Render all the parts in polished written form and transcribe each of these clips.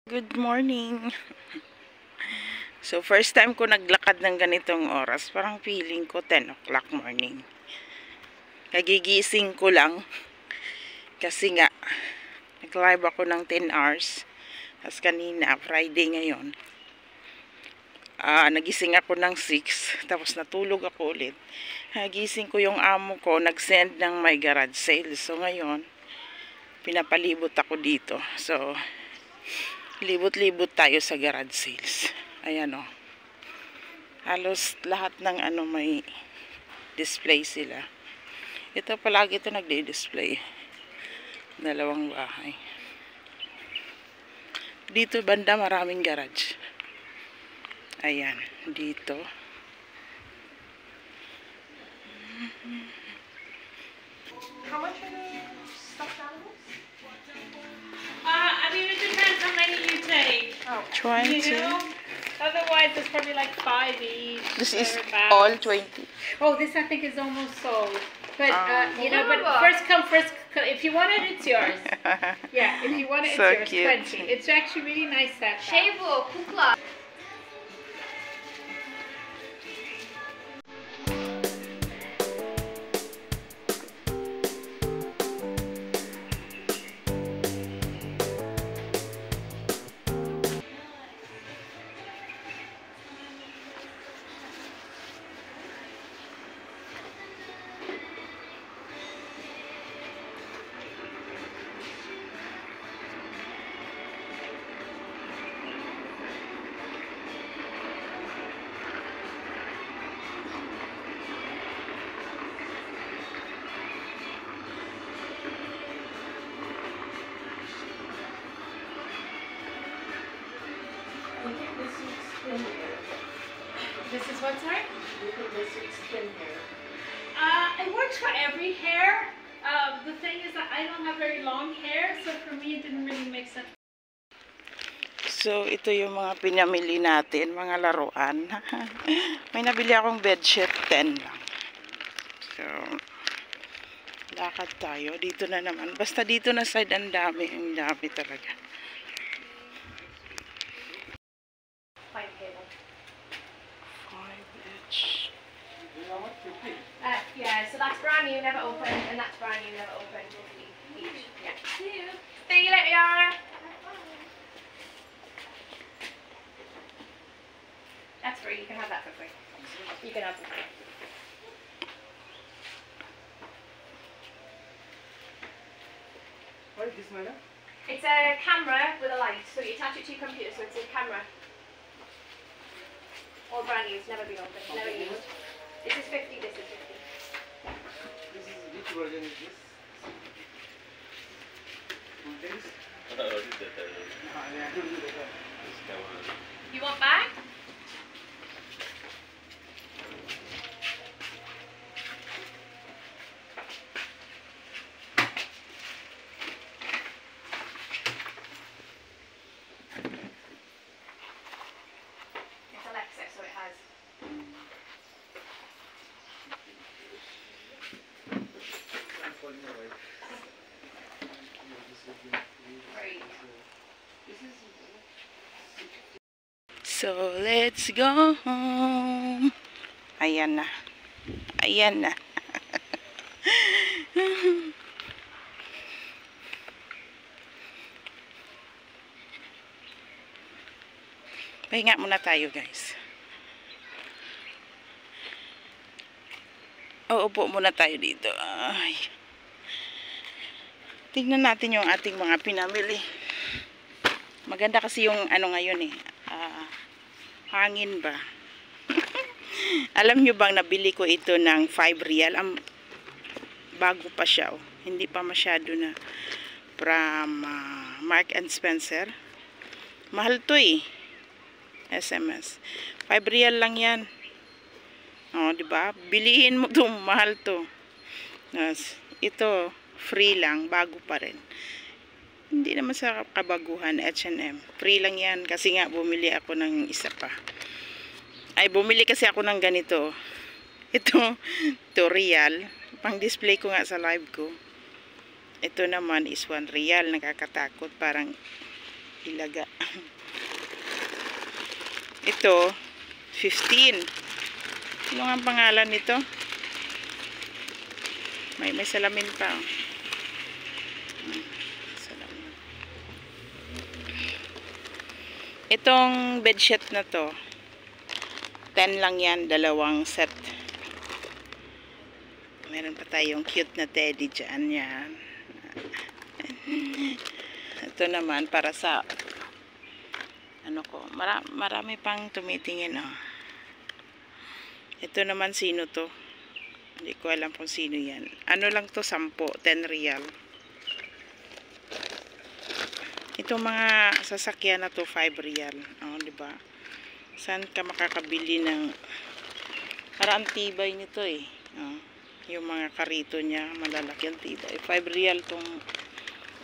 Good morning. So, first time ko naglakad ng ganitong oras. Parang feeling ko 10 o'clock morning. Kagigising ko lang. Kasi nga, nag-live ako ng 10 hours. Tapos kanina, Friday ngayon. Nagising ako ng 6. Tapos natulog ako ulit. Nagising ko yung amo ko. Nag-send ng my garage sale. So, ngayon, pinapalibot ako dito. So, libot-libot tayo sa garage sales. Ayan o. Halos lahat ng may display sila. Ito palagi ito nagdi-display. Dalawang bahay. Dito banda maraming garage. Ayan. Dito. How much are the stuffed animals? I mean, it depends how many you take. Oh, 20. You know? Otherwise, it's probably like 5 each. This is thereabouts. all 20. Oh, this I think is almost sold. But, but Wow. first come, first if you want it, it's yours. Yeah, if you want it, it's So yours. cute. 20. It's actually really nice that. şey bu, kukla. This is what, sorry? This is thin hair. It works for every hair. The thing is that I don't have very long hair, so for me it didn't really make sense. So, ito yung mga pinamili natin, mga laruan. May nabili akong bedsheet, 10 lang. So, lakad tayo. Dito na naman. Basta dito na side, ang dami talaga. 5 cable. 5 each. Yeah, so that's brand new, never opened, and that's brand new, never opened. Each. Yeah. See you later, Yara. That's free. You can have that for free. You can have it for free. What is this, madam? It's a camera with a light, so you attach it to your computer, so it's a camera. All brand new, it's never been opened, never used. This is 50, this is 50. This is which version is this? Contents? You want back? It's Alexa, so it has. I'm calling my wife. Great. This is So, let's go home. Ayan na. Ayan na. Pahinga muna tayo, guys. Upo muna tayo dito. Ay. Tingnan natin yung ating mga pinamili. Maganda kasi yung ngayon hangin ba. Alam nyo bang nabili ko ito ng 5 real? Bago pa siya. Oh. Hindi pa masyado na. From Mark and Spencer. Mahal to eh. SMS. 5 real lang yan. Oh, di ba? Bilihin mo 'to, mahal 'to. Ito free lang, bago pa rin. Hindi naman sa kabaguhan, H&M. Free lang 'yan kasi nga bumili ako ng isa pa. Ay, bumili kasi ako ng ganito. Ito, 2 real. Pang-display ko nga sa live ko. Ito naman is 1 real. Nakakatakot. Parang ilaga. Ito, 15. Ano nga ang pangalan nito? May salamin pa. Salamin. Itong bedsheet na to, 10 lang yan, dalawang set. Meron pa tayong cute na teddy dyan. Yan. Ito naman para sa ano ko, marami pang tumitingin, oh. Ito naman sino to? Hindi ko alam kung sino yan. Ano lang to, 10, 10 real. Ito mga sasakyan na to, 5 real. Oh, di ba? Saan ka makakabili ng parang tibay nito eh. Oh, yung mga karito niya, malalaki ang tibay. 5 real tong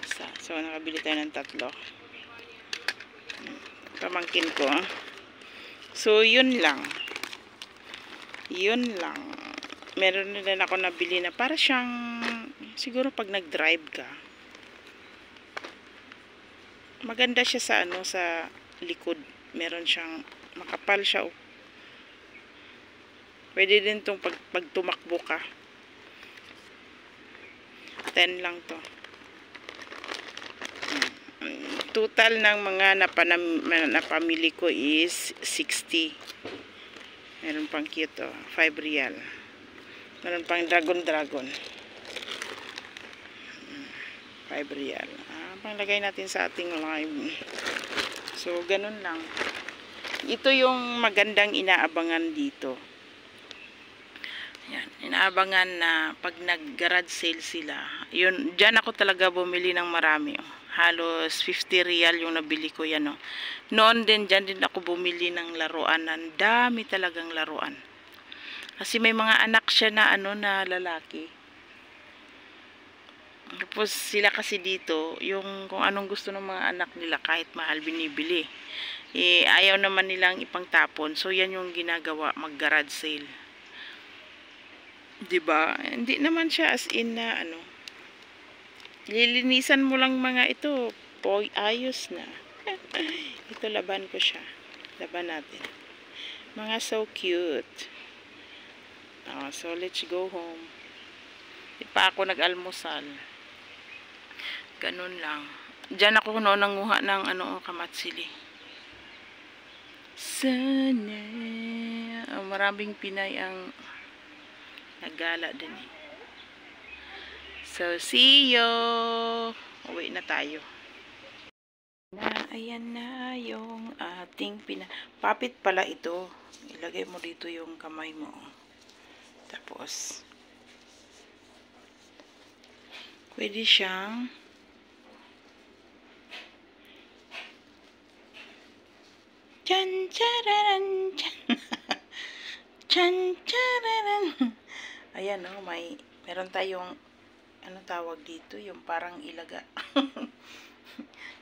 isa. So, nakabili tayo ng 3. Pamangkin ko. So, yun lang. Yun lang. Meron din ako nabili na para siyang, siguro pag nag-drive ka, maganda siya sa ano, sa likod. Meron siyang, makapal siya, oh. Pwede din itong pag tumakbo ka. 10 lang to. Total ng mga napamili ko is 60. Meron pang cute, oh, 5 real. Meron pang dragon. 5 real. Panglagay natin sa ating live. So, ganun lang. Ito yung magandang inaabangan dito. Yan, inaabangan na pag nag-garage sale sila. Yun, dyan ako talaga bumili ng marami, oh. Halos 50 real yung nabili ko yan, oh. Noon din, dyan din ako bumili ng laruan. Ang dami talagang laruan. Kasi may mga anak siya na ano, na lalaki. Tapos sila kasi dito, yung kung anong gusto ng mga anak nila kahit mahal binibili. Eh, ayaw naman nilang ipangtapon. So yan yung ginagawa, mag-garage sale. 'Di ba? Hindi naman siya as in na ano. Lilinisan mo lang mga ito, poy, ayos na. Ito laban ko siya. Laban natin. Mga so cute. So let's go home. Di pa ako nag-almusal. Ganun lang. Diyan ako noon nanguha ng ano, kamatsili. Sana. Maraming Pinay ang nagala din eh. So, see you! Uwi na tayo. Ayan na yung ating papit pala ito. Ilagay mo dito yung kamay mo. Tapos, pwede siyang chan chararan chan chan chararan. Ayan, oh, meron tayong ano tawag dito, yung parang ilaga.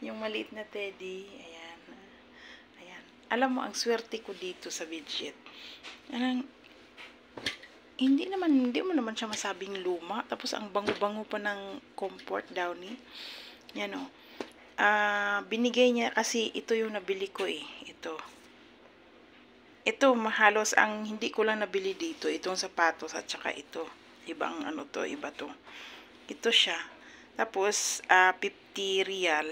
Yung maliit na teddy. Ayan. Ayan. Alam mo, ang swerte ko dito sa bedsheet. Hindi mo naman siya masabing luma. Tapos, ang bango-bango pa ng comfort downy. Yan, o. Binigay niya kasi ito yung nabili ko eh. Ito, mahalos ang hindi ko lang nabili dito. Itong sapatos at saka ito. Ibang ano to, iba to. Ito siya. Tapos, 50 real.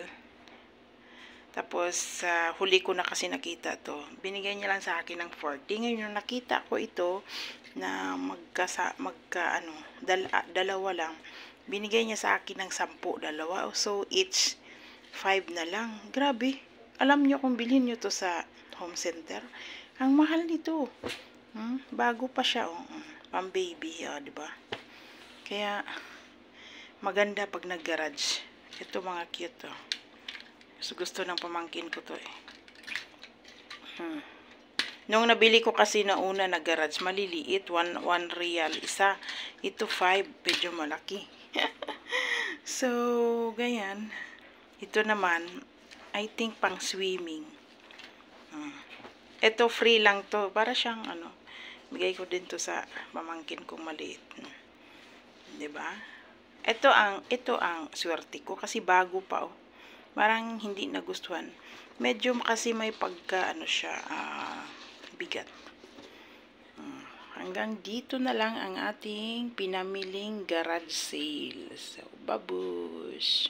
Tapos, huli ko na kasi nakita to. Binigay niya lang sa akin ng 40. Ngayon, yung nakita ko ito, na dalawa lang. Binigay niya sa akin ng 10, dalawa. So, each 5 na lang. Grabe. Alam niyo kung bilhin niyo to sa home center. Ang mahal nito. Bago pa siya, oh. Pang baby, diba? Kaya, maganda pag nag-garage. Ito mga cute, oh. Gusto ng pamangkin ko to eh. Nung nabili ko kasi na una na garage, maliliit, 1 real isa. Ito 5, medyo malaki. So, ganyan. Ito naman, I think pang swimming. Ito free lang to, para siyang ano, bigay ko din to sa pamangkin kong maliit. 'Di ba? Ito ang swerte ko kasi bago pa, oh. Parang hindi nagustuhan. Medyo kasi may pagka, ano siya, bigat. Hanggang dito na lang ang ating pinamiling garage sale. So, babush!